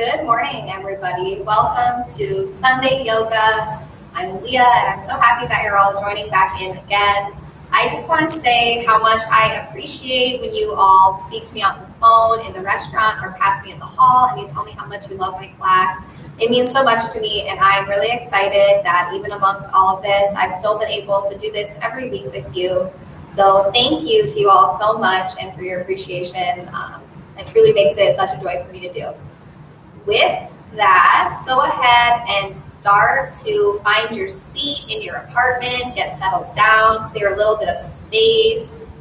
Good morning, everybody. Welcome to Sunday Yoga. I'm Leah, and I'm so happy that you're all joining back in again. I just want to say how much I appreciate when you all speak to me on the phone, in the restaurant, or pass me in the hall, and you tell me how much you love my class. It means so much to me, and I'm really excited that even amongst all of this, I've still been able to do this every week with you. So thank you to you all so much and for your appreciation. It truly makes it such a joy for me to do. With that, go ahead and start to find your seat in your apartment, get settled down, clear a little bit of space.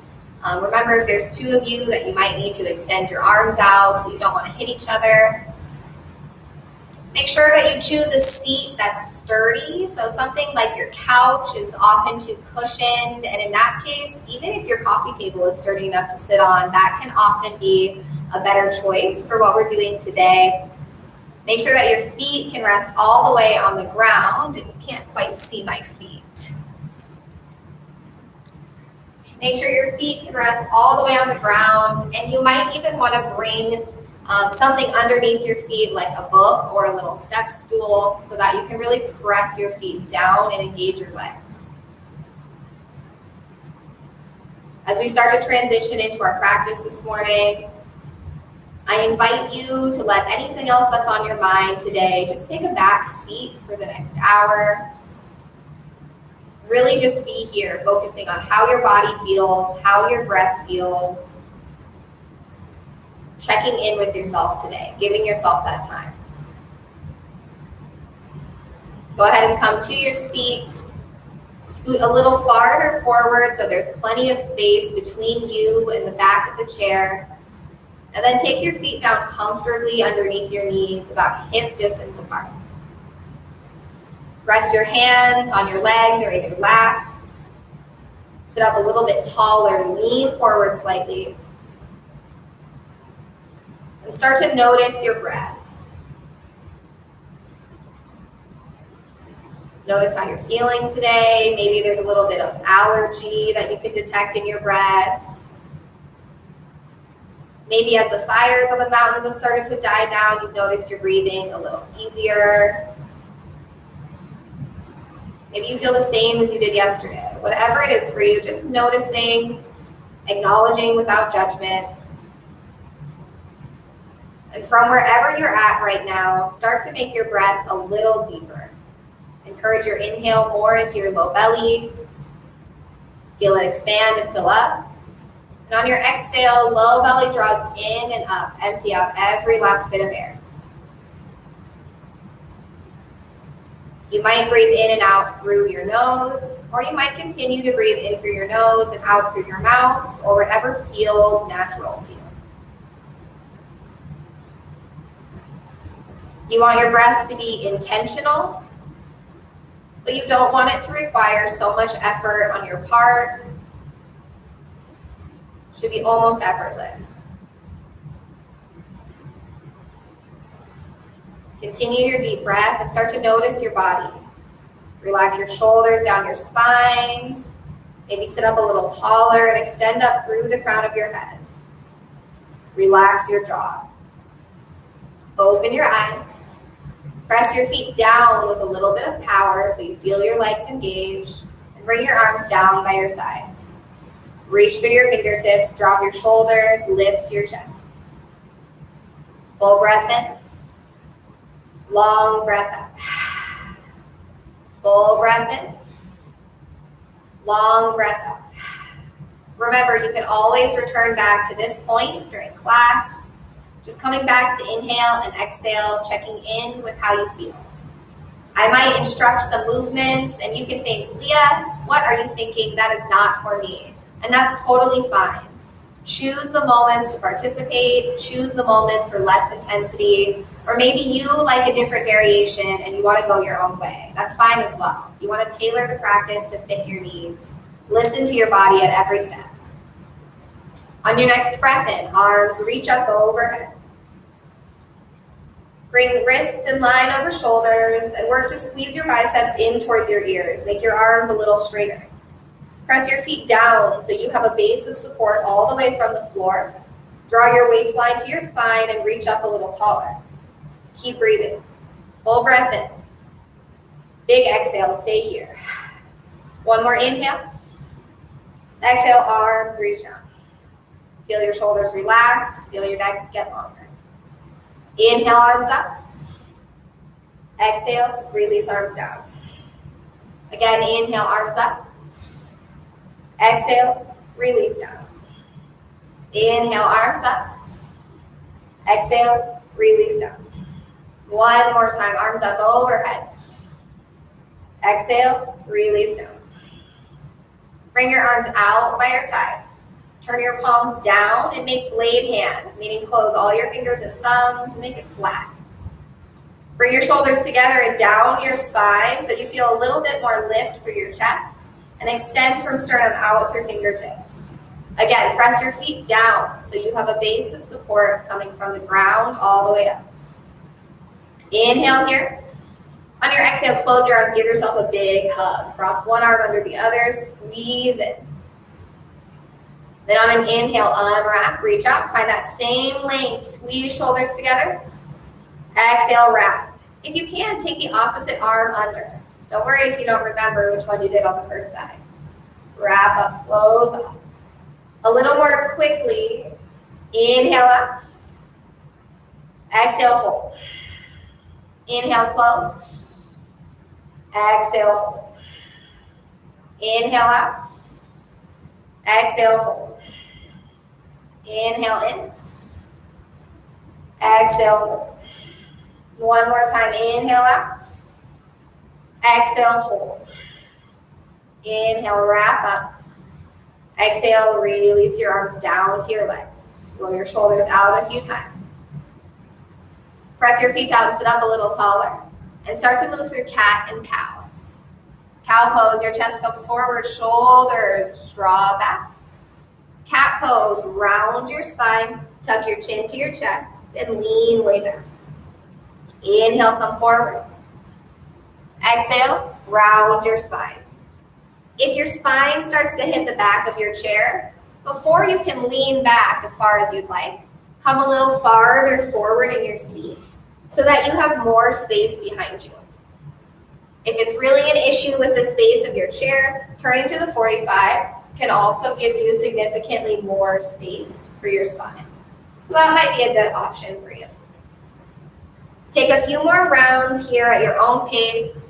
Remember, if there's two of you, that you might need to extend your arms out so you don't want to hit each other. Make sure that you choose a seat that's sturdy, so something like your couch is often too cushioned, and in that case, even if your coffee table is sturdy enough to sit on, that can often be a better choice for what we're doing today. Make sure that your feet can rest all the way on the ground, and you can't quite see my feet. Make sure your feet can rest all the way on the ground, and you might even want to bring something underneath your feet like a book or a little step stool so that you can really press your feet down and engage your legs. As we start to transition into our practice this morning, I invite you to let anything else that's on your mind today just take a back seat for the next hour. Really just be here, focusing on how your body feels, how your breath feels. Checking in with yourself today, giving yourself that time. Go ahead and come to your seat. Scoot a little farther forward so there's plenty of space between you and the back of the chair. And then take your feet down comfortably underneath your knees, about hip distance apart. Rest your hands on your legs or in your lap. Sit up a little bit taller, lean forward slightly. And start to notice your breath. Notice how you're feeling today. Maybe there's a little bit of allergy that you can detect in your breath. Maybe as the fires on the mountains have started to die down, you've noticed you're breathing a little easier. Maybe you feel the same as you did yesterday. Whatever it is for you, just noticing, acknowledging without judgment. And from wherever you're at right now, start to make your breath a little deeper. Encourage your inhale more into your low belly. Feel it expand and fill up. And on your exhale, low belly draws in and up. Empty out every last bit of air. You might breathe in and out through your nose, or you might continue to breathe in through your nose and out through your mouth, or whatever feels natural to you. You want your breath to be intentional, but you don't want it to require so much effort on your part. It should be almost effortless. Continue your deep breath and start to notice your body. Relax your shoulders down your spine. Maybe sit up a little taller and extend up through the crown of your head. Relax your jaw. Open your eyes. Press your feet down with a little bit of power so you feel your legs engage, and bring your arms down by your sides. Reach through your fingertips, drop your shoulders, lift your chest. Full breath in. Long breath out. Full breath in. Long breath out. Remember, you can always return back to this point during class. Just coming back to inhale and exhale, checking in with how you feel. I might instruct some movements and you can think, Leah, what are you thinking? That is not for me. And that's totally fine. Choose the moments to participate, choose the moments for less intensity, or maybe you like a different variation and you want to go your own way. That's fine as well. You want to tailor the practice to fit your needs. Listen to your body at every step. On your next breath in, arms reach up overhead. Bring the wrists in line over shoulders and work to squeeze your biceps in towards your ears. Make your arms a little straighter. Press your feet down so you have a base of support all the way from the floor. Draw your waistline to your spine and reach up a little taller. Keep breathing. Full breath in. Big exhale, stay here. One more inhale. Exhale, arms reach down. Feel your shoulders relax. Feel your neck get longer. Inhale, arms up. Exhale, release arms down. Again, inhale, arms up. Exhale, release down. Inhale, arms up. Exhale, release down. One more time, arms up overhead. Exhale, release down. Bring your arms out by your sides. Turn your palms down and make blade hands, meaning close all your fingers and thumbs and make it flat. Bring your shoulders together and down your spine so you feel a little bit more lift through your chest, and extend from sternum out through fingertips. Again, press your feet down so you have a base of support coming from the ground all the way up. Inhale here. On your exhale, close your arms, give yourself a big hug. Cross one arm under the other, squeeze in. Then on an inhale, unwrap, reach out, find that same length, squeeze shoulders together. Exhale, wrap. If you can, take the opposite arm under. Don't worry if you don't remember which one you did on the first side. Wrap up, close up. A little more quickly, inhale up. Exhale, hold. Inhale, close. Exhale, hold. Inhale out. Exhale, hold. Inhale in. Exhale, hold. One more time, inhale out. Exhale, hold. Inhale, wrap up. Exhale, release your arms down to your legs. Roll your shoulders out a few times. Press your feet down, sit up a little taller, and start to move through cat and cow. Cow pose, your chest comes forward, shoulders draw back. Cat pose, round your spine, tuck your chin to your chest, and lean way back. Inhale, come forward. Exhale, round your spine. If your spine starts to hit the back of your chair, before you can lean back as far as you'd like, come a little farther forward in your seat so that you have more space behind you. If it's really an issue with the space of your chair, turning to the 45 can also give you significantly more space for your spine. So that might be a good option for you. Take a few more rounds here at your own pace,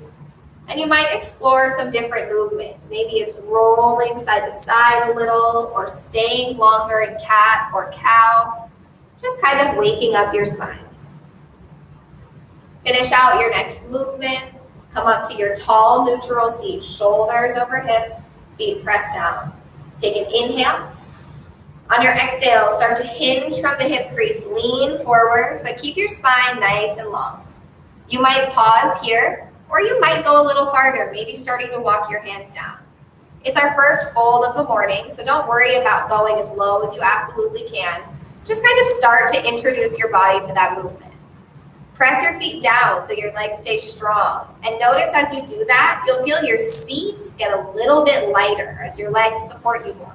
and you might explore some different movements. Maybe it's rolling side to side a little, or staying longer in cat or cow, just kind of waking up your spine. Finish out your next movement. Come up to your tall neutral seat, shoulders over hips, feet pressed down. Take an inhale. On your exhale, start to hinge from the hip crease, lean forward, but keep your spine nice and long. You might pause here, or you might go a little farther, maybe starting to walk your hands down. It's our first fold of the morning, so don't worry about going as low as you absolutely can. Just kind of start to introduce your body to that movement. Press your feet down so your legs stay strong. And notice as you do that, you'll feel your seat get a little bit lighter as your legs support you more.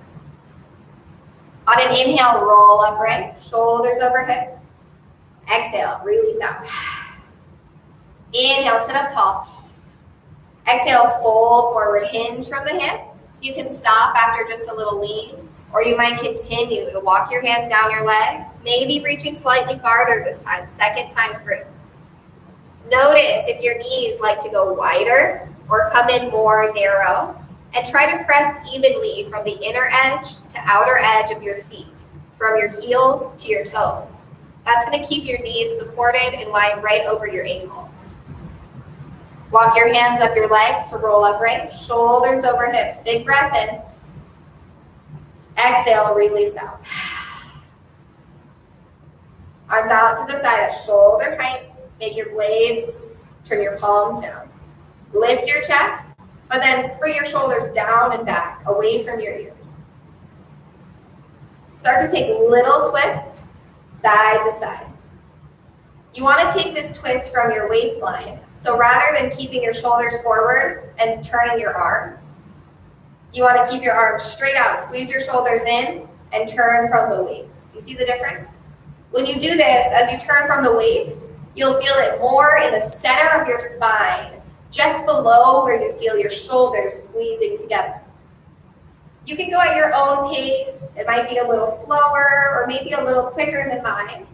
On an inhale, roll upright, shoulders over hips. Exhale, release out. Inhale, sit up tall. Exhale, fold forward, hinge from the hips. You can stop after just a little lean, or you might continue to walk your hands down your legs, maybe reaching slightly farther this time, second time through. Notice if your knees like to go wider or come in more narrow, and try to press evenly from the inner edge to outer edge of your feet, from your heels to your toes. That's going to keep your knees supported and lying right over your ankles. Walk your hands up your legs to roll upright, shoulders over hips. Big breath in. Exhale, release out. Arms out to the side at shoulder height. Make your blades, turn your palms down. Lift your chest, but then bring your shoulders down and back, away from your ears. Start to take little twists, side to side. You want to take this twist from your waistline. So rather than keeping your shoulders forward and turning your arms, you want to keep your arms straight out, squeeze your shoulders in, and turn from the waist. Do you see the difference? When you do this, as you turn from the waist, You'll feel it more in the center of your spine, just below where you feel your shoulders squeezing together. You can go at your own pace. It might be a little slower or maybe a little quicker than mine,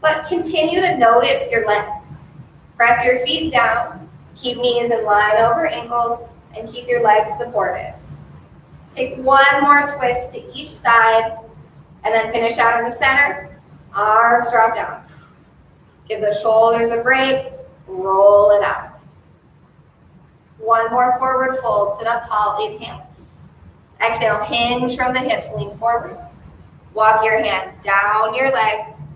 but continue to notice your legs. Press your feet down, keep knees in line over ankles, and keep your legs supported. Take one more twist to each side, and then finish out in the center. Arms drop down. Give the shoulders a break, roll it out. One more forward fold, sit up tall, inhale. Exhale, hinge from the hips, lean forward. Walk your hands down your legs.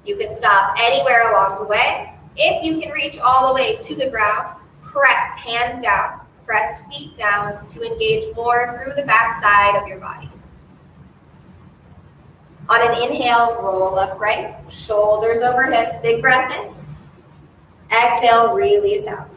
You can stop anywhere along the way. If you can reach all the way to the ground, press hands down, press feet down to engage more through the back side of your body. On an inhale, roll upright, shoulders over hips, big breath in. Exhale, release out.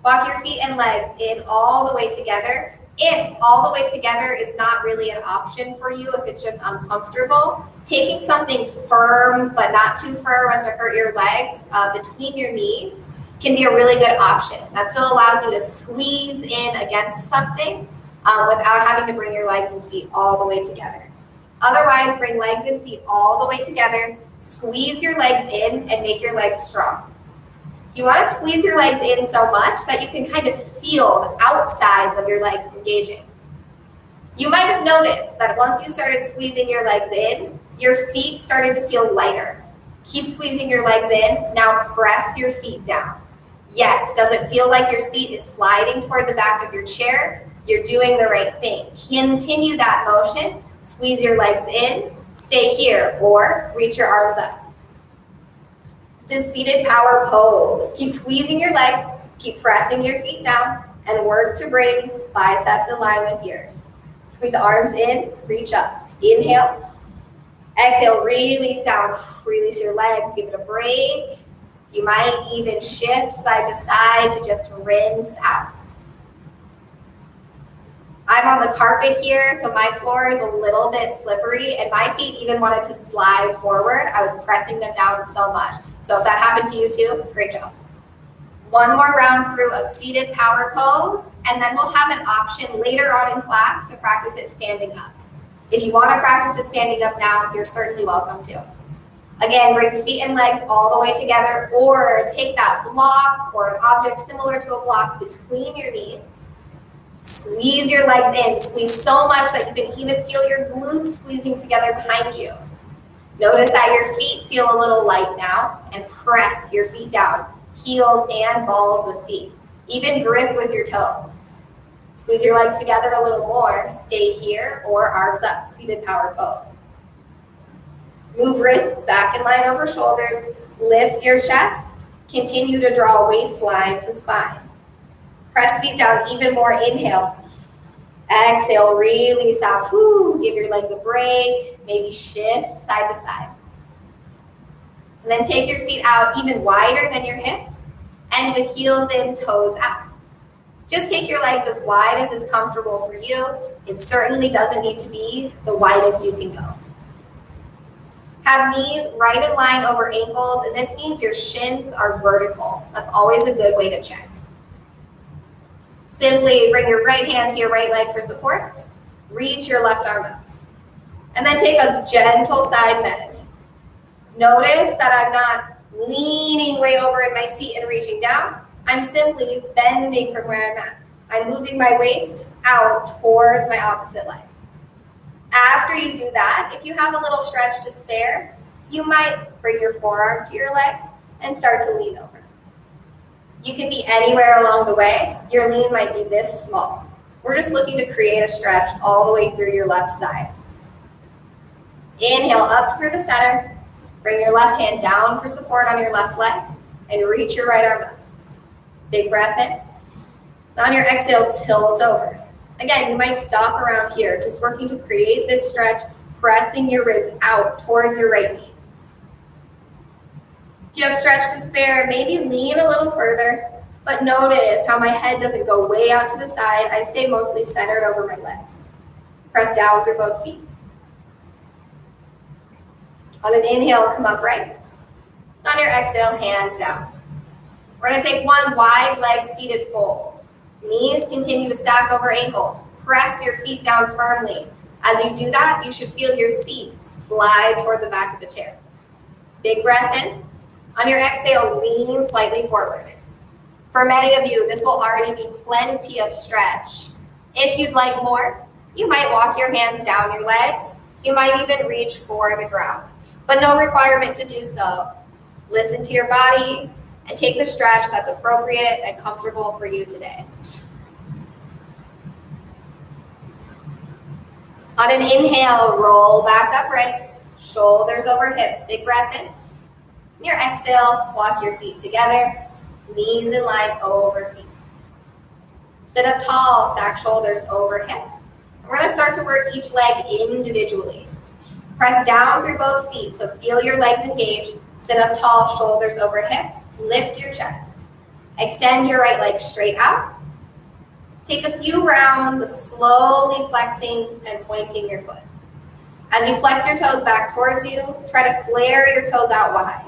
Walk your feet and legs in all the way together. If all the way together is not really an option for you, if it's just uncomfortable, taking something firm but not too firm as to hurt your legs between your knees can be a really good option. That still allows you to squeeze in against something without having to bring your legs and feet all the way together. Otherwise, bring legs and feet all the way together, squeeze your legs in, and make your legs strong. You want to squeeze your legs in so much that you can kind of feel the outsides of your legs engaging. You might have noticed that once you started squeezing your legs in, your feet started to feel lighter. Keep squeezing your legs in. Now press your feet down. Yes, does it feel like your seat is sliding toward the back of your chair? You're doing the right thing. Continue that motion. Squeeze your legs in. Stay here or reach your arms up. This is seated power pose. Keep squeezing your legs, keep pressing your feet down, and work to bring biceps in line with ears. Squeeze arms in, reach up. Inhale. Exhale, release down. Release your legs, give it a break. You might even shift side to side to just rinse out. I'm on the carpet here, so my floor is a little bit slippery, and my feet even wanted to slide forward. I was pressing them down so much. So if that happened to you too, great job. One more round through of seated power pose, and then we'll have an option later on in class to practice it standing up. If you want to practice it standing up now, you're certainly welcome to. Again, bring feet and legs all the way together, or take that block or an object similar to a block between your knees. Squeeze your legs in. Squeeze so much that you can even feel your glutes squeezing together behind you. Notice that your feet feel a little light now, and press your feet down, heels and balls of feet. Even grip with your toes. Squeeze your legs together a little more. Stay here or arms up, seated power pose. Move wrists back in line over shoulders. Lift your chest. Continue to draw waistline to spine. Press feet down even more. Inhale. Exhale, release out. Whew. Give your legs a break. Maybe shift side to side. And then take your feet out even wider than your hips, and with heels in, toes out. Just take your legs as wide as is comfortable for you. It certainly doesn't need to be the widest you can go. Have knees right in line over ankles, and this means your shins are vertical. That's always a good way to check. Simply bring your right hand to your right leg for support. Reach your left arm up. And then take a gentle side bend. Notice that I'm not leaning way over in my seat and reaching down. I'm simply bending from where I'm at. I'm moving my waist out towards my opposite leg. After you do that, if you have a little stretch to spare, you might bring your forearm to your leg and start to lean over. You can be anywhere along the way. Your lean might be this small. We're just looking to create a stretch all the way through your left side. Inhale up through the center. Bring your left hand down for support on your left leg and reach your right arm up. Big breath in. On your exhale, tilt over. Again, you might stop around here, just working to create this stretch, pressing your ribs out towards your right knee. If you have stretch to spare, maybe lean a little further, but notice how my head doesn't go way out to the side. I stay mostly centered over my legs. Press down through both feet. On an inhale, come upright. On your exhale, hands down. We're going to take one wide leg seated fold. Knees continue to stack over ankles. Press your feet down firmly. As you do that, you should feel your seat slide toward the back of the chair. Big breath in. On your exhale, lean slightly forward. For many of you, this will already be plenty of stretch. If you'd like more, you might walk your hands down your legs. You might even reach for the ground, but no requirement to do so. Listen to your body and take the stretch that's appropriate and comfortable for you today. On an inhale, roll back upright, shoulders over hips, big breath in. On your exhale, walk your feet together, knees in line over feet. Sit up tall, stack shoulders over hips. We're going to start to work each leg individually. Press down through both feet, so feel your legs engage. Sit up tall, shoulders over hips. Lift your chest. Extend your right leg straight out. Take a few rounds of slowly flexing and pointing your foot. As you flex your toes back towards you, try to flare your toes out wide.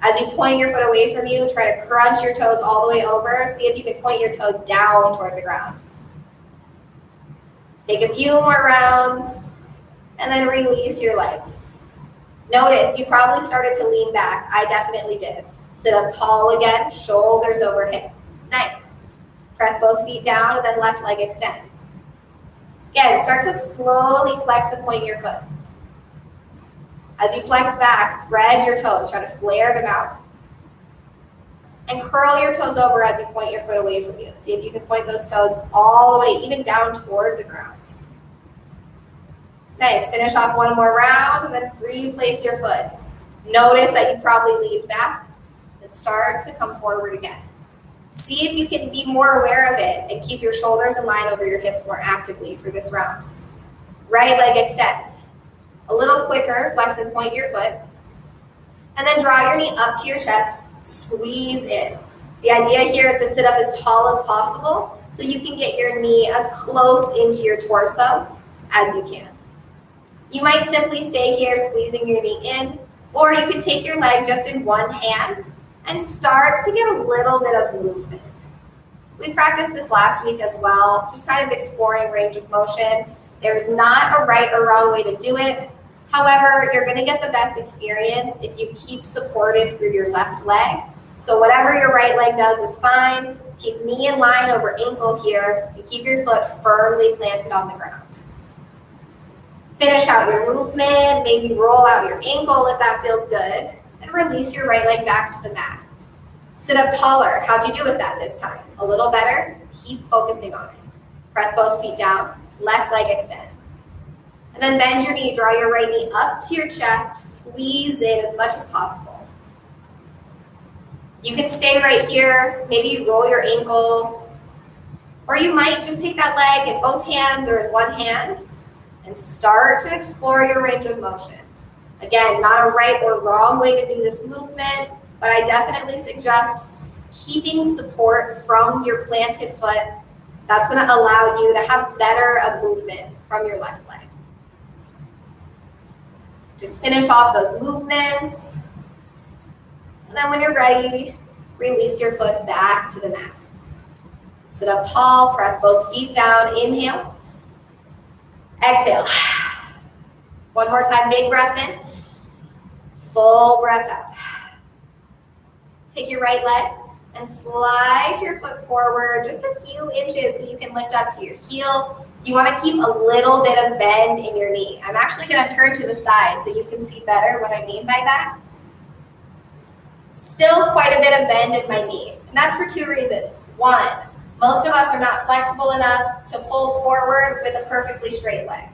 As you point your foot away from you, try to crunch your toes all the way over. See if you can point your toes down toward the ground. Take a few more rounds and then release your leg. Notice you probably started to lean back. I definitely did. Sit up tall again, shoulders over hips. Nice. Press both feet down and then left leg extends. Again, start to slowly flex and point your foot. As you flex back, spread your toes. Try to flare them out. And curl your toes over as you point your foot away from you. See if you can point those toes all the way, even down toward the ground. Nice. Finish off one more round and then replace your foot. Notice that you probably lean back and start to come forward again. See if you can be more aware of it and keep your shoulders in line over your hips more actively for this round. Right leg extends. A little quicker, flex and point your foot. And then draw your knee up to your chest, squeeze in. The idea here is to sit up as tall as possible so you can get your knee as close into your torso as you can. You might simply stay here squeezing your knee in, or you can take your leg just in one hand and start to get a little bit of movement. We practiced this last week as well, just kind of exploring range of motion. There's not a right or wrong way to do it. However, you're going to get the best experience if you keep supported through your left leg. So whatever your right leg does is fine. Keep knee in line over ankle here and keep your foot firmly planted on the ground. Finish out your movement, maybe roll out your ankle if that feels good, and release your right leg back to the mat. Sit up taller. How'd you do with that this time? A little better? Keep focusing on it. Press both feet down, left leg extends. And then bend your knee, draw your right knee up to your chest, squeeze in as much as possible. You can stay right here, maybe roll your ankle, or you might just take that leg in both hands or in one hand and start to explore your range of motion. Again, not a right or wrong way to do this movement, but I definitely suggest keeping support from your planted foot. That's going to allow you to have better movement from your left leg. Just finish off those movements. And then when you're ready, release your foot back to the mat. Sit up tall, press both feet down, inhale. Exhale. One more time, big breath in. Full breath out. Take your right leg and slide your foot forward just a few inches so you can lift up to your heel. You want to keep a little bit of bend in your knee. I'm actually going to turn to the side so you can see better what I mean by that. Still quite a bit of bend in my knee, and that's for two reasons. One, most of us are not flexible enough to fold forward with a perfectly straight leg.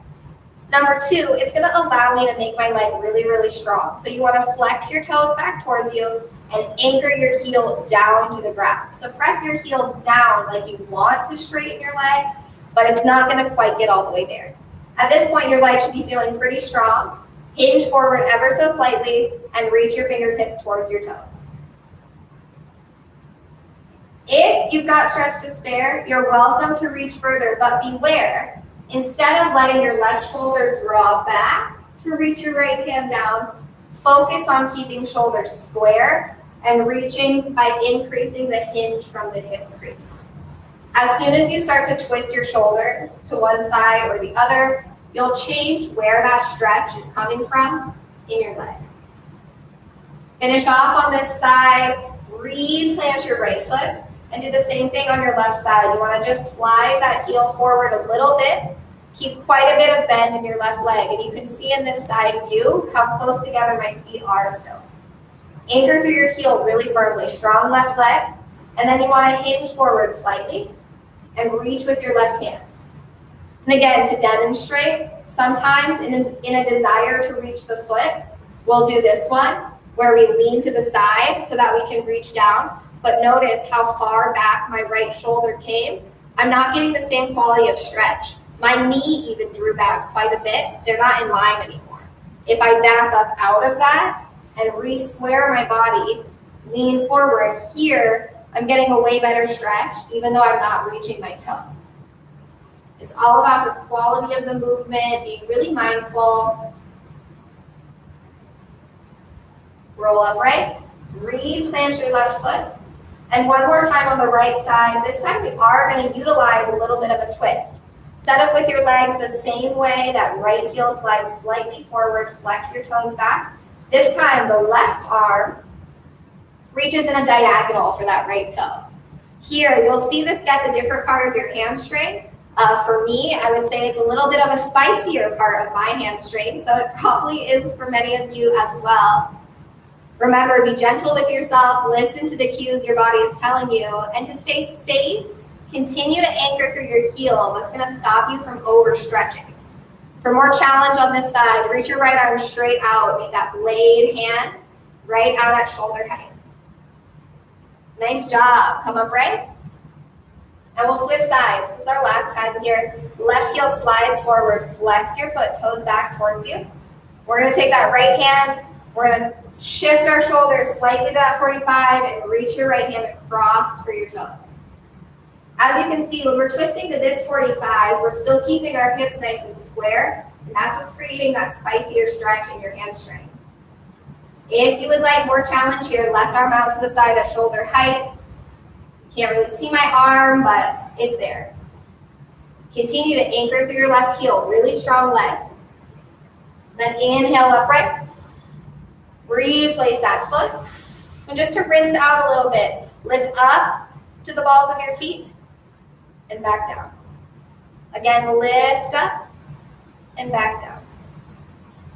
Number two, it's going to allow me to make my leg really, really strong. So you want to flex your toes back towards you and anchor your heel down to the ground. So press your heel down like you want to straighten your leg, but it's not going to quite get all the way there. At this point, your leg should be feeling pretty strong. Hinge forward ever so slightly and reach your fingertips towards your toes. If you've got stretch to spare, you're welcome to reach further, but beware. Instead of letting your left shoulder draw back, to reach your right hand down. Focus on keeping shoulders square and reaching by increasing the hinge from the hip crease. As soon as you start to twist your shoulders to one side or the other, you'll change where that stretch is coming from in your leg. Finish off on this side, replant your right foot, and do the same thing on your left side. You want to just slide that heel forward a little bit. Keep quite a bit of bend in your left leg, and you can see in this side view how close together my feet are still. Anchor through your heel really firmly, strong left leg, and then you want to hinge forward slightly and reach with your left hand. And again, to demonstrate, sometimes in a desire to reach the foot, we'll do this one where we lean to the side so that we can reach down. But notice how far back my right shoulder came. I'm not getting the same quality of stretch. My knee even drew back quite a bit. They're not in line anymore. If I back up out of that and re-square my body, lean forward here, I'm getting a way better stretch, even though I'm not reaching my toe. It's all about the quality of the movement, being really mindful. Roll upright, replant your left foot. And one more time on the right side. This time we are going to utilize a little bit of a twist. Set up with your legs the same way, that right heel slides slightly forward, flex your toes back. This time the left arm reaches in a diagonal for that right toe. Here, you'll see this gets a different part of your hamstring. For me, I would say it's a little bit of a spicier part of my hamstring, so it probably is for many of you as well. Remember, be gentle with yourself, listen to the cues your body is telling you, and to stay safe, continue to anchor through your heel. That's going to stop you from overstretching. For more challenge on this side, reach your right arm straight out, make that blade hand right out at shoulder height. Nice job. Come upright. And we'll switch sides. This is our last time here. Left heel slides forward. Flex your foot, toes back towards you. We're going to take that right hand. We're going to shift our shoulders slightly to that 45 and reach your right hand across for your toes. As you can see, when we're twisting to this 45, we're still keeping our hips nice and square. And that's what's creating that spicier stretch in your hamstring. If you would like more challenge here, left arm out to the side at shoulder height. Can't really see my arm, but it's there. Continue to anchor through your left heel, really strong leg. Then inhale upright. Replace that foot. And just to rinse out a little bit, lift up to the balls of your feet and back down. Again, lift up and back down.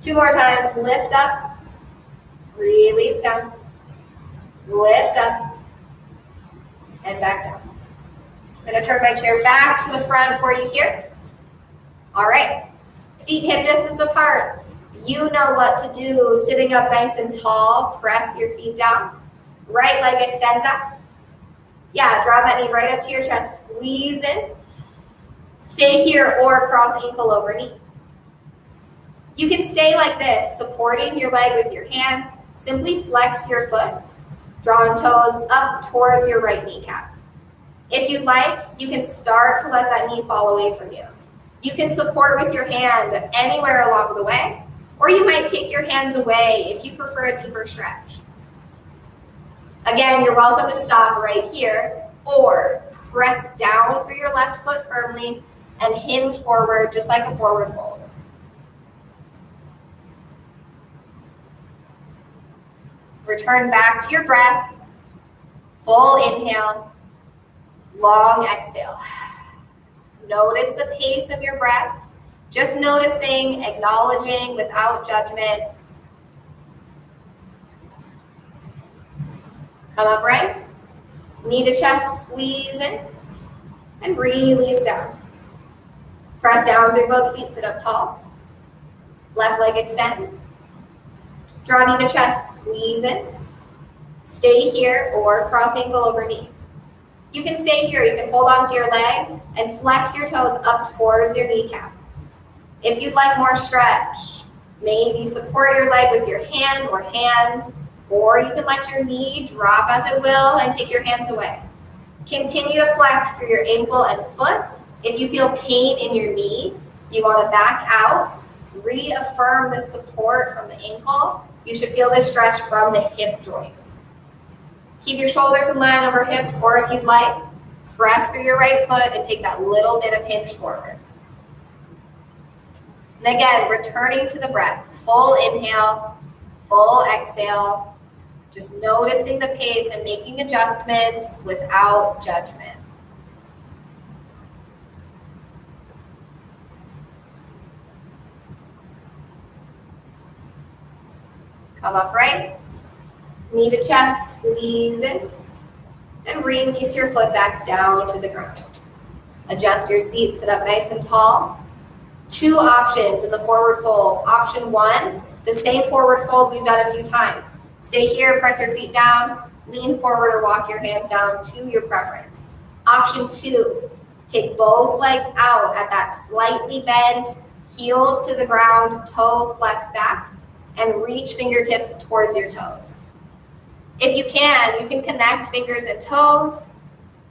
2 more times, lift up, release down, lift up, and back down. I'm going to turn my chair back to the front for you here. All right, feet hip distance apart. You know what to do. Sitting up nice and tall, press your feet down. Right leg extends up. Yeah, draw that knee right up to your chest. Squeeze in. Stay here or cross ankle over knee. You can stay like this, supporting your leg with your hands. Simply flex your foot, drawing toes up towards your right kneecap. If you'd like, you can start to let that knee fall away from you. You can support with your hand anywhere along the way, or you might take your hands away if you prefer a deeper stretch. Again, you're welcome to stop right here, or press down through your left foot firmly and hinge forward just like a forward fold. Return back to your breath. Full inhale, long exhale. Notice the pace of your breath. Just noticing, acknowledging without judgment. Come upright. Knee to chest, squeeze in and release down. Press down through both feet, sit up tall. Left leg extends. Draw knee to chest, squeeze in. Stay here or cross ankle over knee. You can stay here. You can hold onto your leg and flex your toes up towards your kneecap. If you'd like more stretch, maybe support your leg with your hand or hands, or you can let your knee drop as it will and take your hands away. Continue to flex through your ankle and foot. If you feel pain in your knee, you want to back out Reaffirm the support from the ankle. You should feel this stretch from the hip joint. Keep your shoulders in line over hips, or if you'd like, press through your right foot and take that little bit of hinge forward. And again, returning to the breath. Full inhale, full exhale. Just noticing the pace and making adjustments without judgment. Come upright. Knee to chest, squeeze in. And release your foot back down to the ground. Adjust your seat, sit up nice and tall. Two options in the forward fold. Option one, the same forward fold we've done a few times. Stay here, press your feet down, lean forward or walk your hands down to your preference. Option two, take both legs out at that slightly bent, heels to the ground, toes flex back, and reach fingertips towards your toes. If you can connect fingers and toes,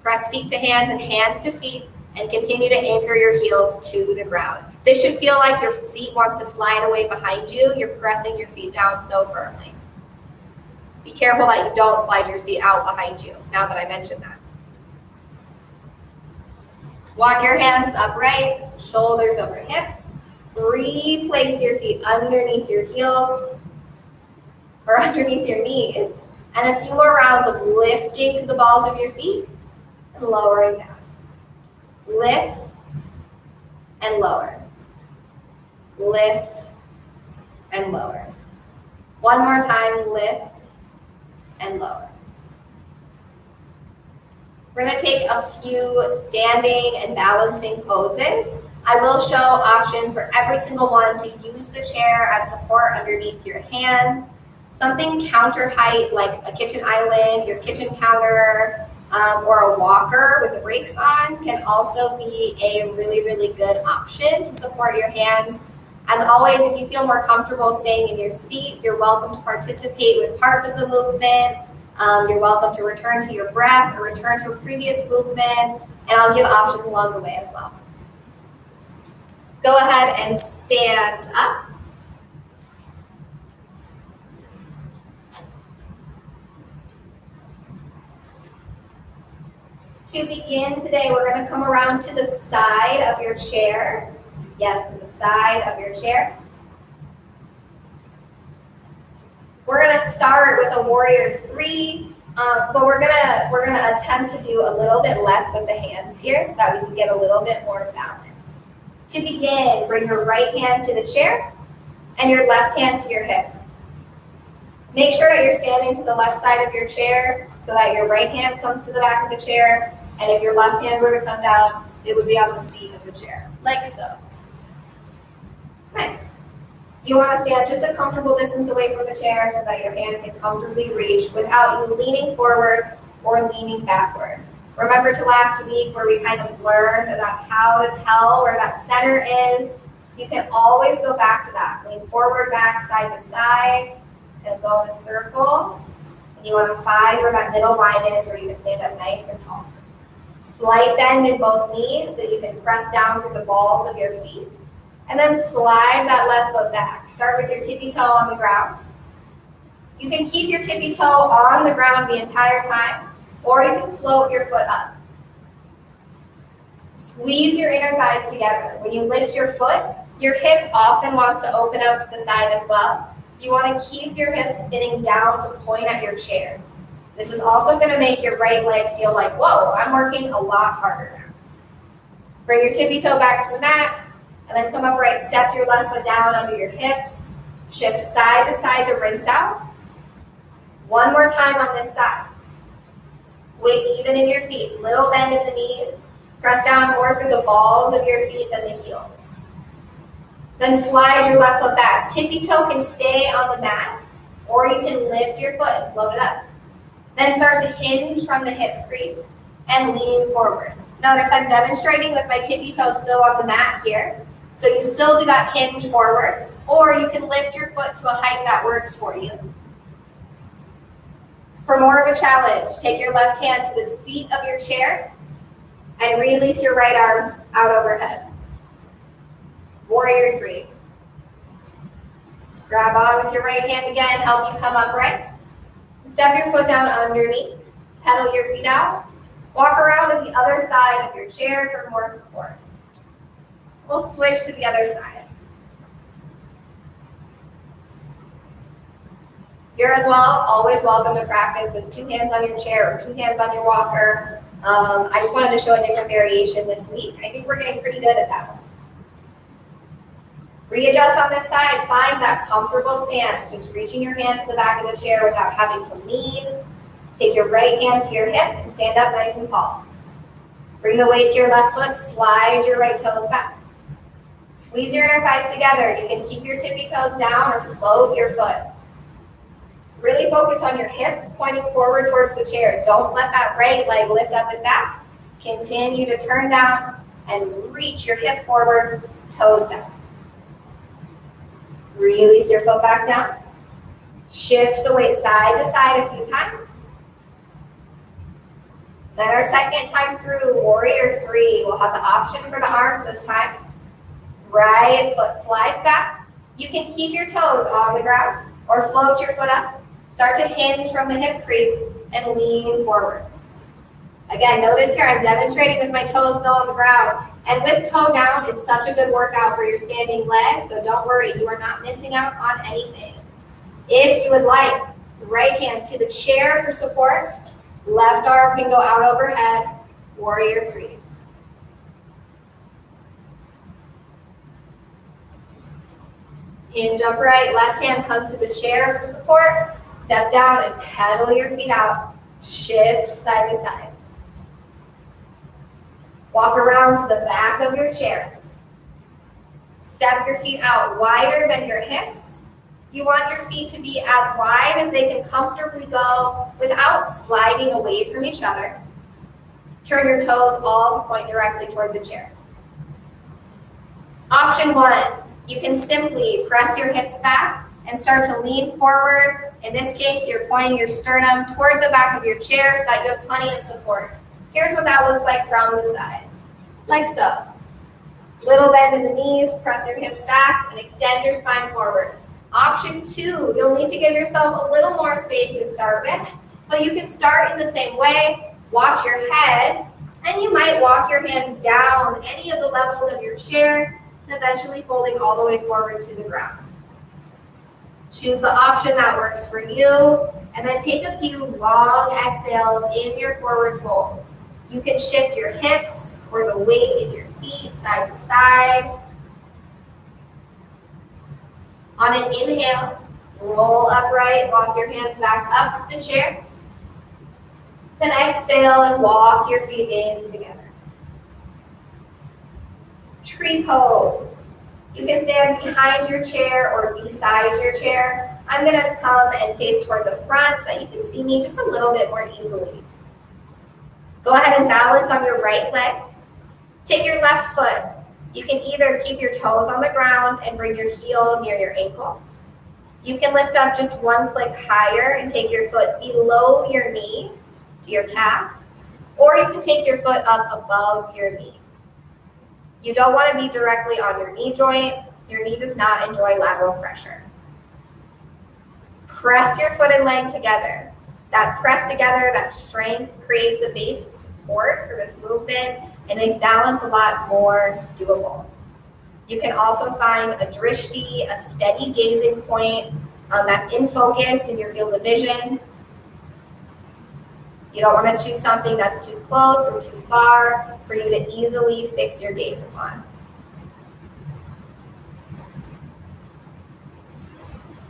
press feet to hands and hands to feet, and continue to anchor your heels to the ground. This should feel like your seat wants to slide away behind you. You're pressing your feet down so firmly. Be careful that you don't slide your seat out behind you, now that I mentioned that. Walk your hands upright, shoulders over hips. Replace your feet underneath your heels or underneath your knees. And a few more rounds of lifting to the balls of your feet and lowering down. Lift and lower. Lift and lower. One more time, lift and lower. We're going to take a few standing and balancing poses. I will show options for every single one to use the chair as support underneath your hands. Something counter height like a kitchen island, your kitchen counter, or a walker with the brakes on can also be a really, really good option to support your hands. As always, if you feel more comfortable staying in your seat, you're welcome to participate with parts of the movement. You're welcome to return to your breath or return to a previous movement, and I'll give options along the way as well. Go ahead and stand up. To begin today, we're going to come around to the side of your chair. Yes, to the side of your chair. We're going to start with a warrior three, but we're gonna attempt to do a little bit less with the hands here so that we can get a little bit more balance. To begin, bring your right hand to the chair and your left hand to your hip. Make sure that you're standing to the left side of your chair so that your right hand comes to the back of the chair, and if your left hand were to come down, it would be on the seat of the chair, like so. Nice. You want to stand just a comfortable distance away from the chair so that your hand can comfortably reach without you leaning forward or leaning backward. Remember to last week where we kind of learned about how to tell where that center is. You can always go back to that. Lean forward, back, side to side, and go in a circle. And you want to find where that middle line is where you can stand up nice and tall. Slight bend in both knees so you can press down through the balls of your feet. And then slide that left foot back. Start with your tippy toe on the ground. You can keep your tippy toe on the ground the entire time, or you can float your foot up. Squeeze your inner thighs together. When you lift your foot, your hip often wants to open out to the side as well. You want to keep your hips spinning down to point at your chair. This is also going to make your right leg feel like, whoa, I'm working a lot harder now. Bring your tippy toe back to the mat, and then come upright. Step your left foot down under your hips. Shift side to side to rinse out. One more time on this side. Weight even in your feet. Little bend in the knees. Press down more through the balls of your feet than the heels. Then slide your left foot back. Tippy toe can stay on the mat, or you can lift your foot and float it up. Then start to hinge from the hip crease and lean forward. Notice I'm demonstrating with my tippy toe still on the mat here. So you still do that hinge forward, or you can lift your foot to a height that works for you. For more of a challenge, take your left hand to the seat of your chair and release your right arm out overhead. Warrior three. Grab on with your right hand again, help you come upright. Step your foot down underneath, pedal your feet out. Walk around to the other side of your chair for more support. We'll switch to the other side. You're as well always welcome to practice with 2 hands on your chair or 2 hands on your walker. I just wanted to show a different variation this week. I think we're getting pretty good at that one. Readjust on this side. Find that comfortable stance, just reaching your hand to the back of the chair without having to lean. Take your right hand to your hip and stand up nice and tall. Bring the weight to your left foot, slide your right toes back. Squeeze your inner thighs together. You can keep your tippy toes down or float your foot. Really focus on your hip pointing forward towards the chair. Don't let that right leg lift up and back. Continue to turn down and reach your hip forward, toes down. Release your foot back down. Shift the weight side to side a few times. Then our second time through, warrior 3. We'll have the option for the arms this time. Right foot slides back. You can keep your toes on the ground or float your foot up. Start to hinge from the hip crease and lean forward. Again, notice here I'm demonstrating with my toes still on the ground. And with toe down is such a good workout for your standing leg, so don't worry, you are not missing out on anything. If you would like, right hand to the chair for support, left arm can go out overhead, warrior 3. Hinge upright, left hand comes to the chair for support, step down and pedal your feet out, shift side to side. Walk around to the back of your chair. Step your feet out wider than your hips. You want your feet to be as wide as they can comfortably go without sliding away from each other. Turn your toes all to point directly toward the chair. Option 1, you can simply press your hips back and start to lean forward. In this case, you're pointing your sternum toward the back of your chair so that you have plenty of support. Here's what that looks like from the side, like so. Little bend in the knees, press your hips back, and extend your spine forward. Option 2, you'll need to give yourself a little more space to start with, but you can start in the same way. Watch your head, and you might walk your hands down any of the levels of your chair, and eventually folding all the way forward to the ground. Choose the option that works for you, and then take a few long exhales in your forward fold. You can shift your hips or the weight in your feet side to side. On an inhale, roll upright, walk your hands back up to the chair. Then exhale and walk your feet in together. Tree pose. You can stand behind your chair or beside your chair. I'm going to come and face toward the front so that you can see me just a little bit more easily. Go ahead and balance on your right leg. Take your left foot. You can either keep your toes on the ground and bring your heel near your ankle. You can lift up just one click higher and take your foot below your knee to your calf, or you can take your foot up above your knee. You don't want to be directly on your knee joint. Your knee does not enjoy lateral pressure. Press your foot and leg together. That press together, that strength creates the base of support for this movement and makes balance a lot more doable. You can also find a drishti, a steady gazing point that's in focus in your field of vision. You don't want to choose something that's too close or too far for you to easily fix your gaze upon.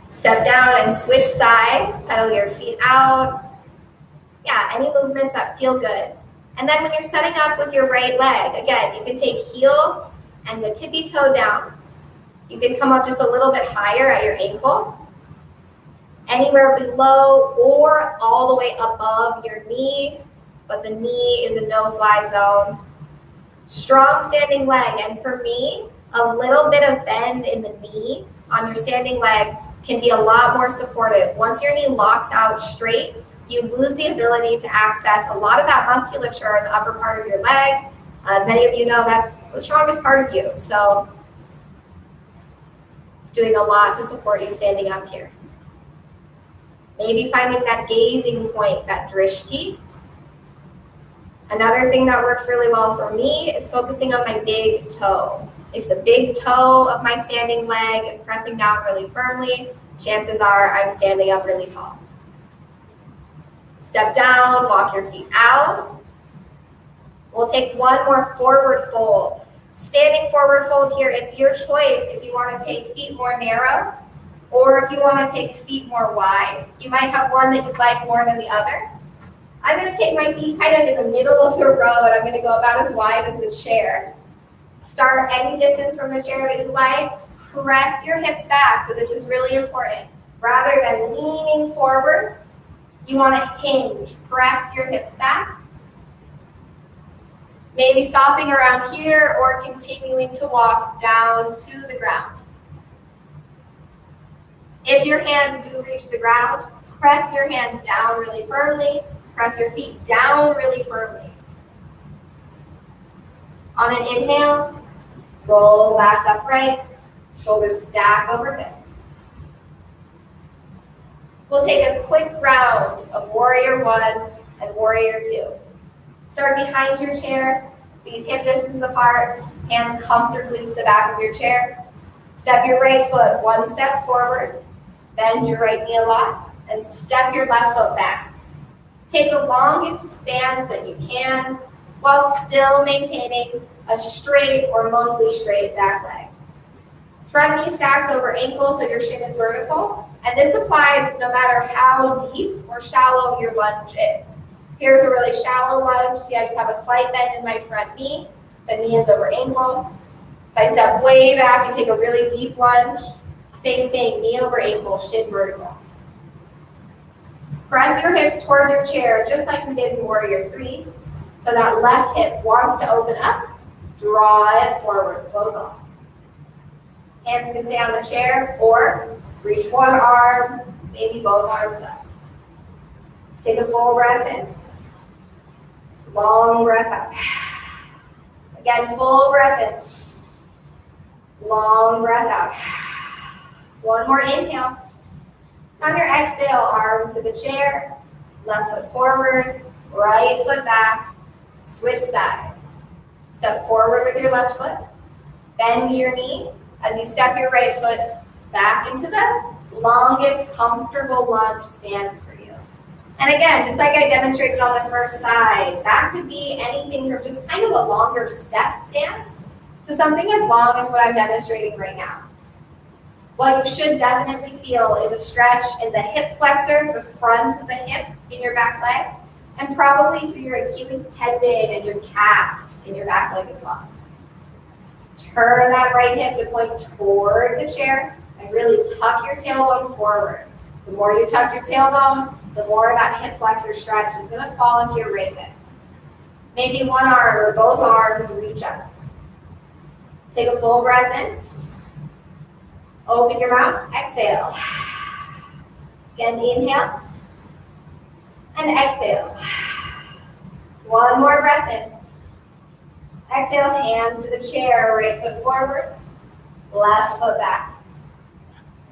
Step down and switch sides, pedal your feet out. Yeah, any movements that feel good. And then when you're setting up with your right leg, again, you can take heel and the tippy toe down. You can come up just a little bit higher at your ankle. Anywhere below or all the way above your knee, but the knee is a no-fly zone. Strong standing leg, and for me, a little bit of bend in the knee on your standing leg can be a lot more supportive. Once your knee locks out straight, you lose the ability to access a lot of that musculature in the upper part of your leg. As many of you know, that's the strongest part of you. So it's doing a lot to support you standing up here. Maybe finding that gazing point, that drishti. Another thing that works really well for me is focusing on my big toe. If the big toe of my standing leg is pressing down really firmly, chances are I'm standing up really tall. Step down, walk your feet out. We'll take one more forward fold. Standing forward fold here, it's your choice if you want to take feet more narrow or if you want to take feet more wide. You might have one that you like more than the other. I'm going to take my feet kind of in the middle of the road. I'm going to go about as wide as the chair. Start any distance from the chair that you like. Press your hips back. So this is really important. Rather than leaning forward, you want to hinge. Press your hips back. Maybe stopping around here or continuing to walk down to the ground. If your hands do reach the ground, press your hands down really firmly. Press your feet down really firmly. On an inhale, roll back upright, shoulders stack over hips. We'll take a quick round of warrior 1 and warrior 2. Start behind your chair, feet hip distance apart, hands comfortably to the back of your chair. Step your right foot 1 step forward, bend your right knee a lot, and step your left foot back. Take the longest stance that you can while still maintaining a straight or mostly straight back leg. Front knee stacks over ankle so your shin is vertical, and this applies no matter how deep or shallow your lunge is. Here's a really shallow lunge. See, I just have a slight bend in my front knee. The knee is over ankle. If I step way back and take a really deep lunge, same thing, knee over ankle, shin vertical. Press your hips towards your chair, just like we did in Warrior 3. So that left hip wants to open up, draw it forward, close off. Hands can stay on the chair, or reach one arm, maybe both arms up. Take a full breath in. Long breath out. Again, full breath in. Long breath out. One more inhale. On your exhale, arms to the chair, left foot forward, right foot back, switch sides. Step forward with your left foot, bend your knee as you step your right foot back into the longest comfortable lunge stance for you. And again, just like I demonstrated on the first side, that could be anything from just kind of a longer step stance to something as long as what I'm demonstrating right now. What you should definitely feel is a stretch in the hip flexor, the front of the hip in your back leg, and probably through your Achilles tendon and your calf in your back leg as well. Turn that right hip to point toward the chair and really tuck your tailbone forward. The more you tuck your tailbone, the more that hip flexor stretch is going to fall into your right hip. Maybe one arm or both arms reach up. Take a full breath in. Open your mouth, exhale. Again, inhale and exhale. One more breath in. Exhale, hands to the chair, right foot forward, left foot back.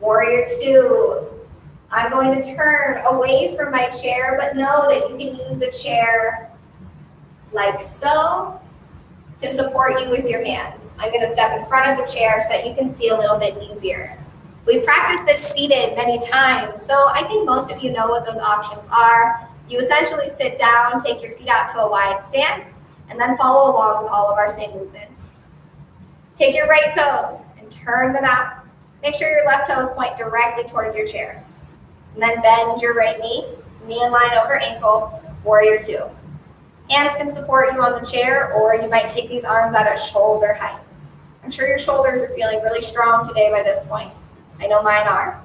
Warrior 2. I'm going to turn away from my chair, but know that you can use the chair like so to support you with your hands. I'm going to step in front of the chair so that you can see a little bit easier. We've practiced this seated many times, so I think most of you know what those options are. You essentially sit down, take your feet out to a wide stance, and then follow along with all of our same movements. Take your right toes and turn them out. Make sure your left toes point directly towards your chair. And then bend your right knee, knee in line over ankle, Warrior 2. Hands can support you on the chair, or you might take these arms out at shoulder height. I'm sure your shoulders are feeling really strong today by this point. I know mine are.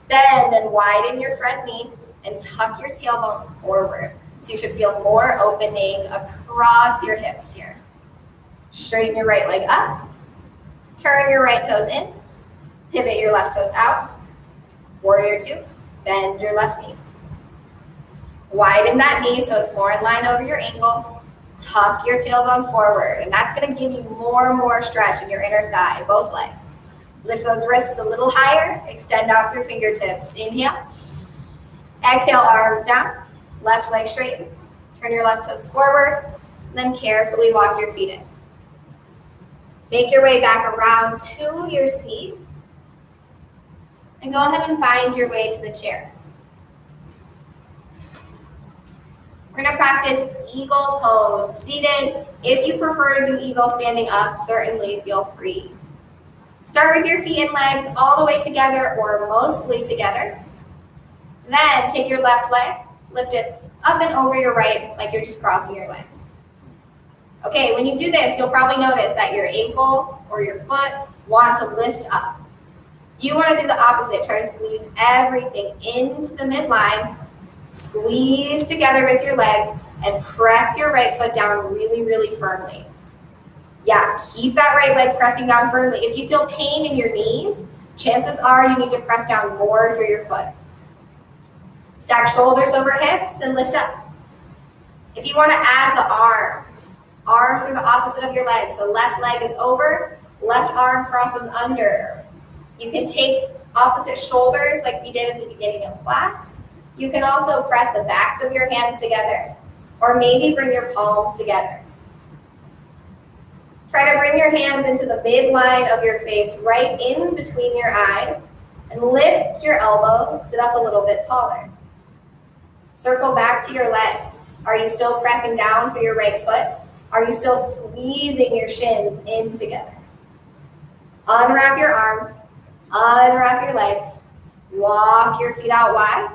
Bend and widen your front knee and tuck your tailbone forward. So you should feel more opening across your hips here. Straighten your right leg up. Turn your right toes in. Pivot your left toes out. Warrior 2. Bend your left knee. Widen that knee so it's more in line over your ankle. Tuck your tailbone forward, and that's going to give you more and more stretch in your inner thigh, both legs. Lift those wrists a little higher. Extend out through fingertips. Inhale. Exhale, arms down. Left leg straightens. Turn your left toes forward. Then carefully walk your feet in. Make your way back around to your seat. And go ahead and find your way to the chair. We're going to practice eagle pose, seated. If you prefer to do eagle standing up, certainly feel free. Start with your feet and legs all the way together or mostly together. Then take your left leg, lift it up and over your right like you're just crossing your legs. Okay, when you do this, you'll probably notice that your ankle or your foot want to lift up. You want to do the opposite. Try to squeeze everything into the midline. Squeeze together with your legs and press your right foot down really, really firmly. Yeah, keep that right leg pressing down firmly. If you feel pain in your knees, chances are you need to press down more through your foot. Stack shoulders over hips and lift up. If you want to add the arms are the opposite of your legs. So left leg is over, left arm crosses under. You can take opposite shoulders like we did at the beginning of class. You can also press the backs of your hands together, or maybe bring your palms together. Try to bring your hands into the midline of your face, right in between your eyes, and lift your elbows, sit up a little bit taller. Circle back to your legs. Are you still pressing down for your right foot? Are you still squeezing your shins in together? Unwrap your arms, unwrap your legs, walk your feet out wide.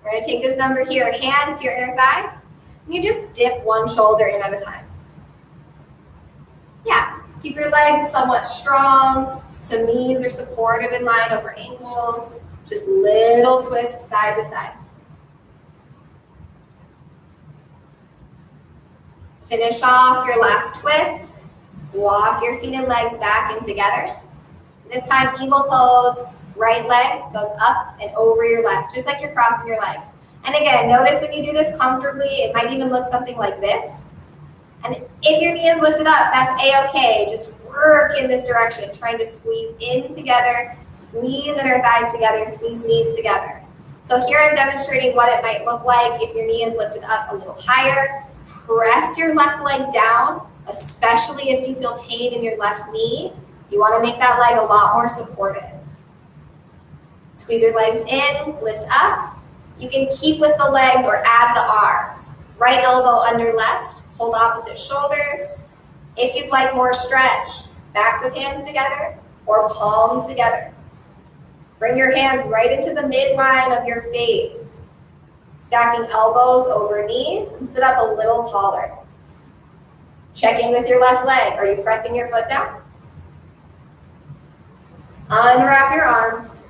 We're going to take this number here, hands to your inner thighs, and you just dip one shoulder in at a time. Yeah, keep your legs somewhat strong, so knees are supported in line over ankles, just little twists side to side. Finish off your last twist, walk your feet and legs back in together. This time, eagle pose. Right leg goes up and over your left, just like you're crossing your legs. And again, notice when you do this comfortably, it might even look something like this. And if your knee is lifted up, that's a-okay. Just work in this direction, trying to squeeze in together, squeeze inner thighs together, squeeze knees together. So here I'm demonstrating what it might look like if your knee is lifted up a little higher. Press your left leg down, especially if you feel pain in your left knee. You want to make that leg a lot more supported. Squeeze your legs in, lift up. You can keep with the legs or add the arms. Right elbow under left, hold opposite shoulders. If you'd like more stretch, backs of hands together or palms together. Bring your hands right into the midline of your face. Stacking elbows over knees and sit up a little taller. Check in with your left leg. Are you pressing your foot down? Unwrap your arms.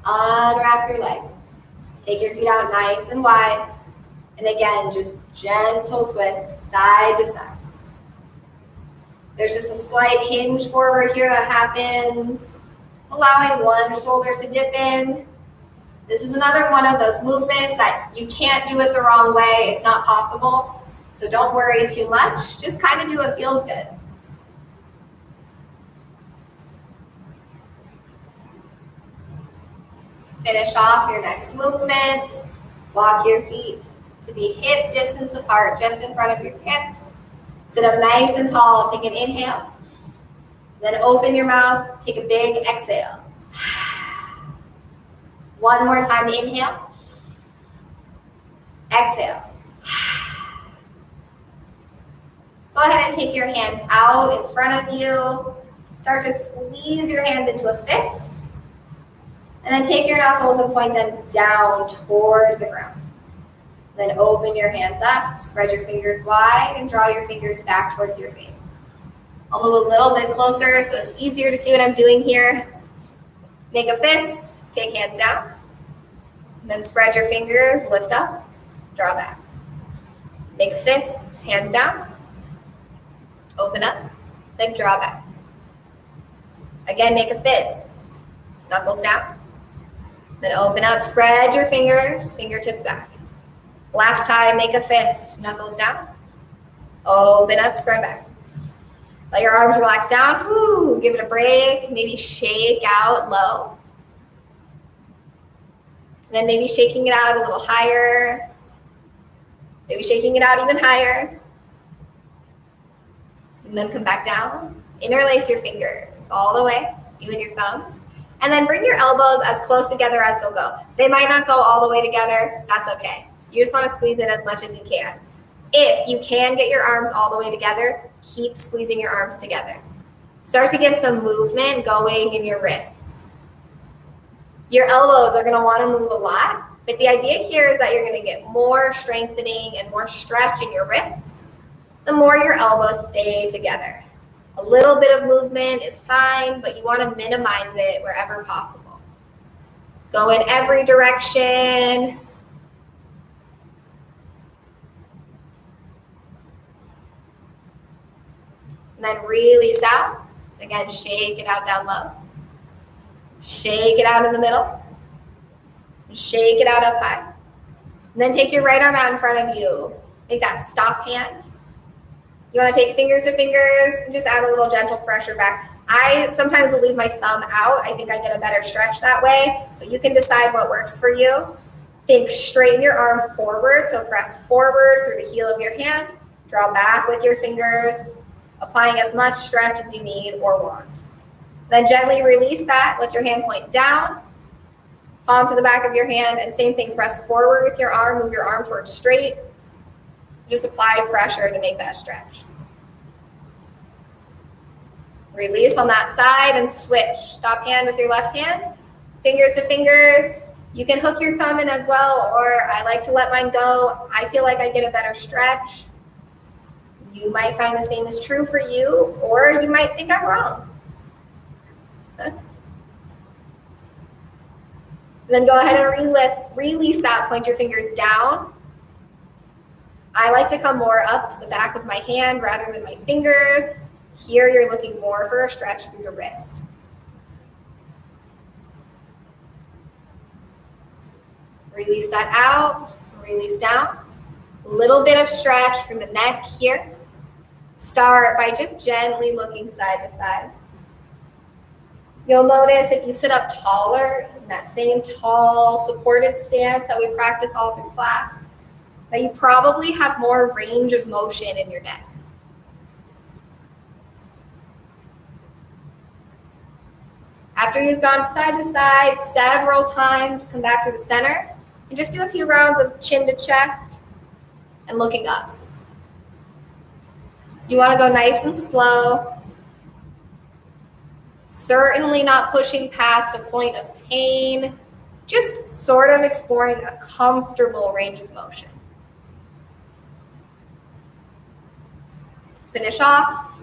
Unwrap your legs. Take your feet out nice and wide. And again, just gentle twist side to side. There's just a slight hinge forward here that happens, allowing one shoulder to dip in. This is another one of those movements that you can't do it the wrong way. It's not possible. So don't worry too much. Just kind of do what feels good. Finish off your next movement. Walk your feet to be hip distance apart, just in front of your hips. Sit up nice and tall. Take an inhale. Then open your mouth. Take a big exhale. One more time, inhale. Exhale. Go ahead and take your hands out in front of you. Start to squeeze your hands into a fist. And then take your knuckles and point them down toward the ground. Then open your hands up, spread your fingers wide, and draw your fingers back towards your face. I'll move a little bit closer so it's easier to see what I'm doing here. Make a fist, take hands down. And then spread your fingers, lift up, draw back. Make a fist, hands down. Open up, then draw back. Again, make a fist, knuckles down. Then open up, spread your fingers, fingertips back. Last time, make a fist, knuckles down. Open up, spread back. Let your arms relax down. Woo, give it a break. Maybe shake out low. Then maybe shaking it out a little higher. Maybe shaking it out even higher. And then come back down. Interlace your fingers all the way, even your thumbs. And then bring your elbows as close together as they'll go. They might not go all the way together. That's okay. You just want to squeeze it as much as you can. If you can get your arms all the way together, keep squeezing your arms together. Start to get some movement going in your wrists. Your elbows are going to want to move a lot, but the idea here is that you're going to get more strengthening and more stretch in your wrists the more your elbows stay together. A little bit of movement is fine, but you want to minimize it wherever possible. Go in every direction. And then release out. Again, shake it out down low. Shake it out in the middle. Shake it out up high. And then take your right arm out in front of you. Make that stop hand. You want to take fingers to fingers and just add a little gentle pressure back. I sometimes will leave my thumb out. I think I get a better stretch that way, but you can decide what works for you. Think straighten your arm forward, so press forward through the heel of your hand. Draw back with your fingers, applying as much stretch as you need or want. Then gently release that. Let your hand point down, palm to the back of your hand, and same thing, press forward with your arm, move your arm towards straight. Just apply pressure to make that stretch. Release on that side and switch. Stop hand with your left hand, fingers to fingers. You can hook your thumb in as well, or I like to let mine go. I feel like I get a better stretch. You might find the same is true for you, or you might think I'm wrong. Then go ahead and release that. Point your fingers down. I like to come more up to the back of my hand rather than my fingers. Here you're looking more for a stretch through the wrist. Release that out, release down. A little bit of stretch from the neck here. Start by just gently looking side to side. You'll notice if you sit up taller, in that same tall supported stance that we practice all through class, that you probably have more range of motion in your neck. After you've gone side to side several times, come back to the center and just do a few rounds of chin to chest and looking up. You want to go nice and slow. Certainly not pushing past a point of pain, just sort of exploring a comfortable range of motion. Finish off,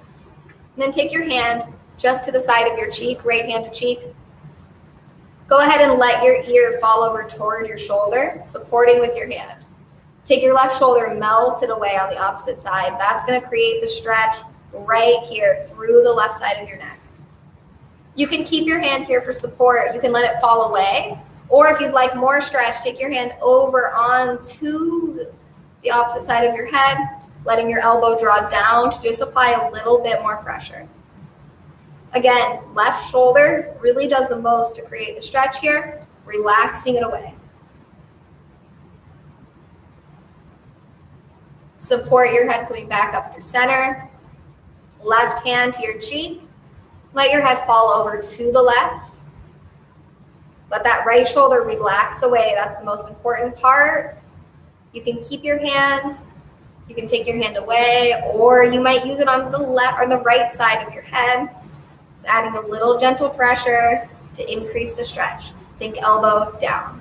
and then take your hand just to the side of your cheek, right hand to cheek. Go ahead and let your ear fall over toward your shoulder, supporting with your hand. Take your left shoulder, melt it away on the opposite side. That's going to create the stretch right here through the left side of your neck. You can keep your hand here for support. You can let it fall away. Or if you'd like more stretch, take your hand over onto the opposite side of your head, letting your elbow draw down to just apply a little bit more pressure. Again, left shoulder really does the most to create the stretch here, relaxing it away. Support your head coming back up through center. Left hand to your cheek. Let your head fall over to the left. Let that right shoulder relax away. That's the most important part. You can keep your hand. You can take your hand away, or you might use it on the left or the right side of your head. Just adding a little gentle pressure to increase the stretch. Think elbow down.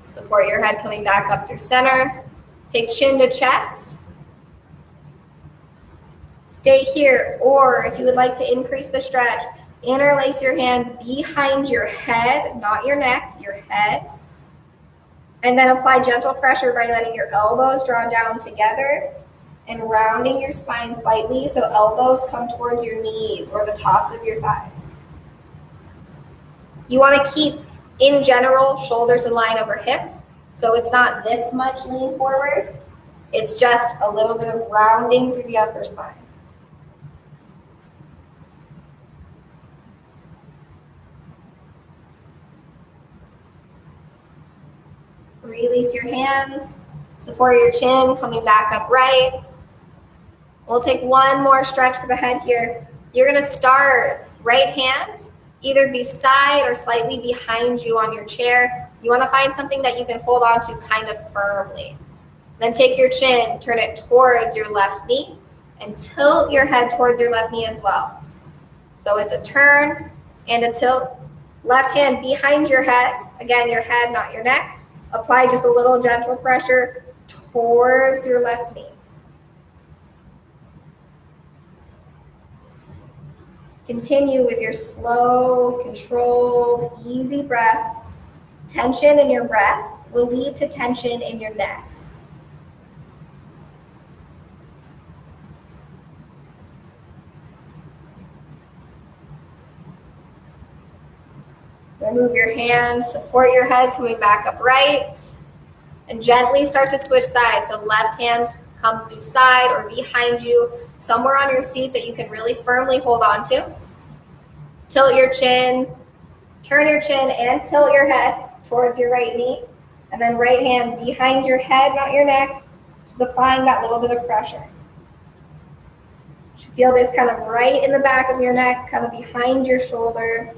Support your head coming back up through center. Take chin to chest. Stay here, or if you would like to increase the stretch, interlace your hands behind your head, not your neck, your head. And then apply gentle pressure by letting your elbows draw down together and rounding your spine slightly so elbows come towards your knees or the tops of your thighs. You want to keep In general, shoulders in line over hips. So it's not this much lean forward. It's just a little bit of rounding through the upper spine. Release your hands, support your chin, coming back upright. We'll take one more stretch for the head here. You're gonna start right hand, either beside or slightly behind you on your chair. You wanna find something that you can hold on to kind of firmly. Then take your chin, turn it towards your left knee, and tilt your head towards your left knee as well. So it's a turn and a tilt. Left hand behind your head. Again, your head, not your neck. Apply just a little gentle pressure towards your left knee. Continue with your slow, controlled, easy breath. Tension in your breath will lead to tension in your neck. Remove your hands, support your head coming back upright, and gently start to switch sides. So left hand comes beside or behind you, somewhere on your seat that you can really firmly hold on to. Tilt your chin, turn your chin and tilt your head towards your right knee. And then right hand behind your head, not your neck, just applying that little bit of pressure. You should feel this kind of right in the back of your neck, kind of behind your shoulder.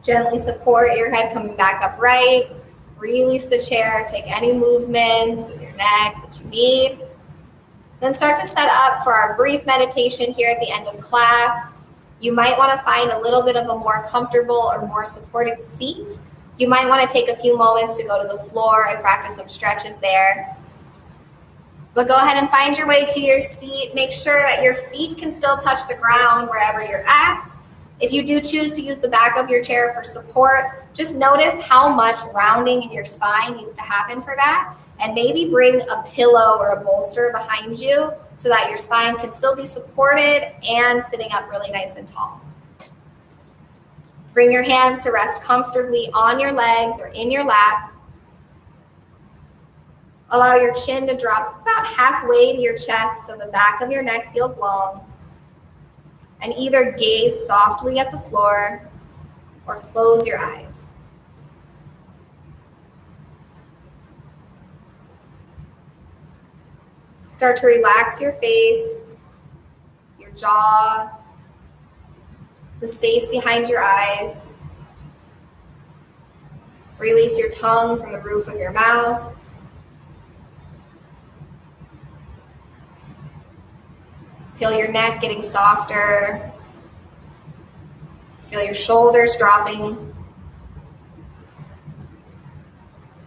Gently support your head coming back upright. Release the chair. Take any movements with your neck that you need. Then start to set up for our brief meditation here at the end of class. You might want to find a little bit of a more comfortable or more supported seat. You might want to take a few moments to go to the floor and practice some stretches there. But go ahead and find your way to your seat. Make sure that your feet can still touch the ground wherever you're at. If you do choose to use the back of your chair for support, just notice how much rounding in your spine needs to happen for that. And maybe bring a pillow or a bolster behind you so that your spine can still be supported and sitting up really nice and tall. Bring your hands to rest comfortably on your legs or in your lap. Allow your chin to drop about halfway to your chest so the back of your neck feels long. And either gaze softly at the floor or close your eyes. Start to relax your face, your jaw, the space behind your eyes. Release your tongue from the roof of your mouth. Feel your neck getting softer. Feel your shoulders dropping.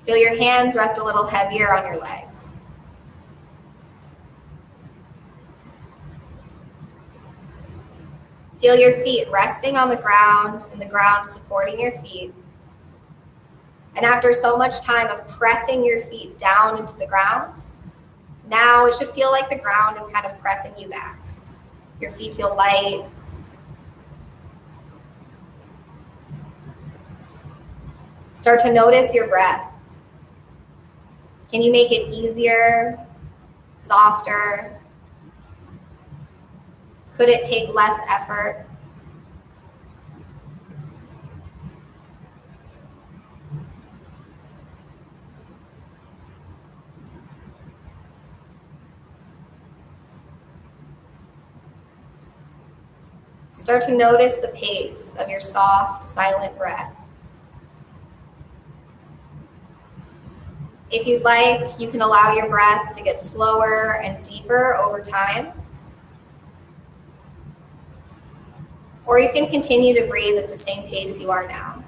Feel your hands rest a little heavier on your legs. Feel your feet resting on the ground and the ground supporting your feet. And after so much time of pressing your feet down into the ground, now it should feel like the ground is kind of pressing you back. Your feet feel light. Start to notice your breath. Can you make it easier, softer? Could it take less effort? Start to notice the pace of your soft, silent breath. If you'd like, you can allow your breath to get slower and deeper over time. Or you can continue to breathe at the same pace you are now.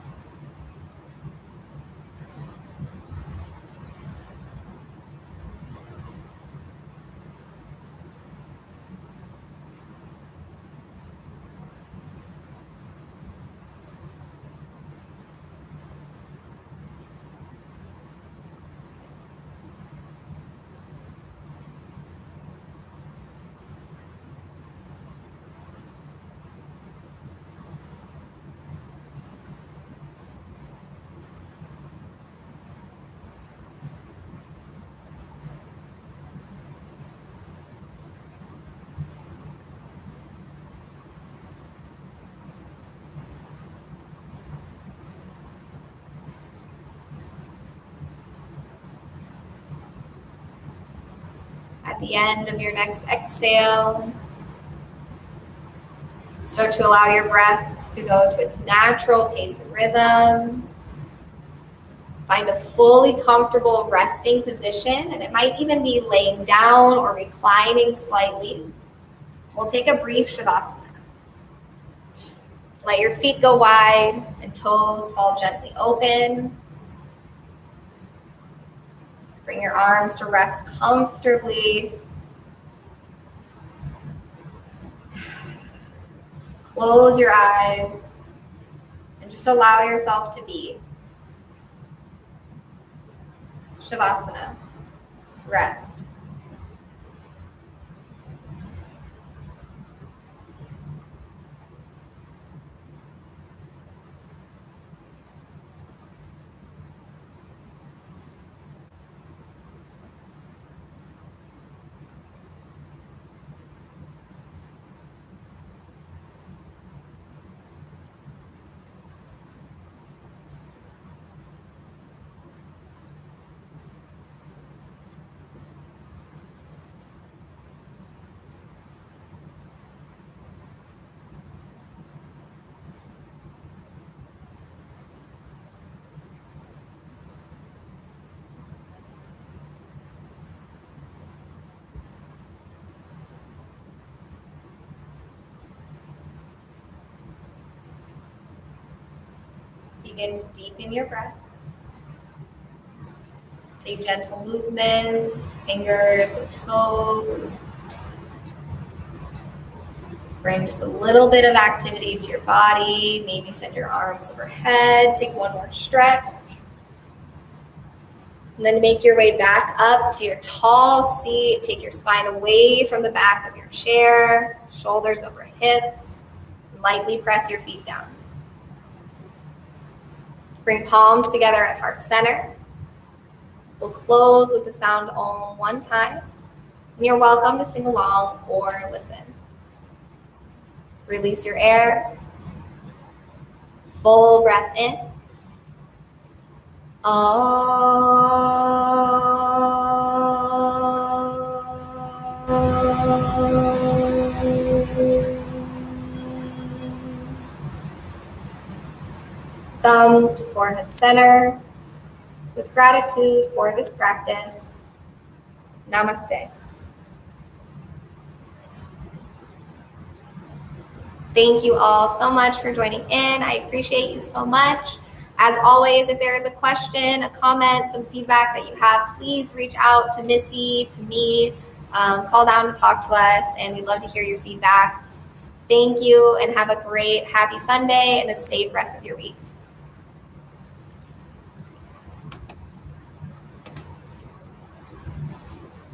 at the end of your next exhale. Start to allow your breath to go to its natural pace and rhythm. Find a fully comfortable resting position, and it might even be laying down or reclining slightly. We'll take a brief Shavasana. Let your feet go wide and toes fall gently open. Bring your arms to rest comfortably. Close your eyes and just allow yourself to be. Shavasana. Rest. Begin to deepen your breath. Take gentle movements to fingers and toes. Bring just a little bit of activity to your body. Maybe send your arms overhead. Take one more stretch. And then make your way back up to your tall seat. Take your spine away from the back of your chair. Shoulders over hips. Lightly press your feet down. Bring palms together at heart center. We'll close with the sound Om one time. And you're welcome to sing along or listen. Release your air. Full breath in. Thumbs to forehead center. With gratitude for this practice, namaste. Thank you all so much for joining in. I appreciate you so much. As always, if there is a question, a comment, some feedback that you have, please reach out to Missy, to me, call down to talk to us, and we'd love to hear your feedback. Thank you, and have a great, happy Sunday and a safe rest of your week.